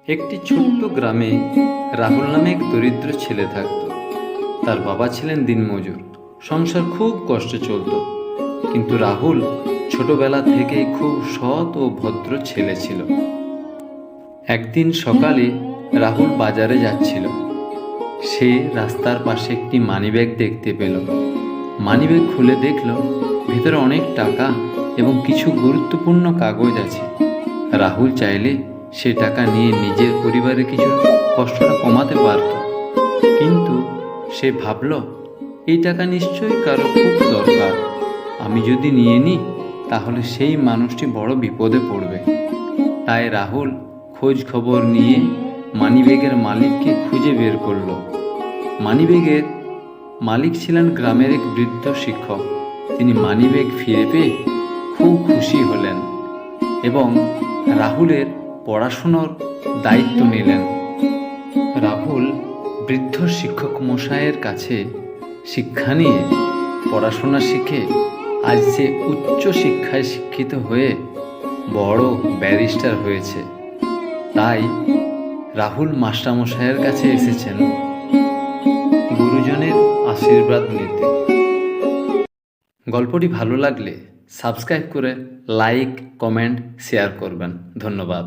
একটি ছোট্ট গ্রামে রাহুল নামে এক দরিদ্র ছেলে থাকত। তার বাবা ছিলেন দিনমজুর। সংসার খুব কষ্টে চলত, কিন্তু রাহুল ছোটবেলা থেকেই খুব সৎ ও ভদ্র ছেলে ছিল। একদিন সকালে রাহুল বাজারে যাচ্ছিল। সে রাস্তার পাশে একটি মানিব্যাগ দেখতে পেল। মানিব্যাগ খুলে দেখল ভিতরে অনেক টাকা এবং কিছু গুরুত্বপূর্ণ কাগজ আছে। রাহুল চাইলে সে টাকা নিয়ে নিজের পরিবারের কিছু কষ্টটা কমাতে পারত, কিন্তু সে ভাবল এই টাকা নিশ্চয়ই কারো খুব দরকার। আমি যদি নিয়ে নিই তাহলে সেই মানুষটি বড় বিপদে পড়বে। তাই রাহুল খোঁজ খবর নিয়ে মানিব্যাগের মালিককে খুঁজে বের করল। মানিব্যাগের মালিক ছিলেন গ্রামের এক বৃদ্ধ শিক্ষক। তিনি মানিব্যাগ ফিরে পেয়ে খুব খুশি হলেন এবং রাহুলের পড়াশোনার দায়িত্ব নিলেন। রাহুল বৃদ্ধ শিক্ষক মশাইয়ের কাছে শিক্ষা নিয়ে পড়াশোনা শিখে আজ সে উচ্চ শিক্ষায় শিক্ষিত হয়ে বড় ব্যারিস্টার হয়েছে। তাই রাহুল মাস্টারমশাইয়ের কাছে এসেছেন গুরুজনের আশীর্বাদ নিতে। গল্পটি ভালো লাগলে সাবস্ক্রাইব করে লাইক, কমেন্ট, শেয়ার করবেন। ধন্যবাদ।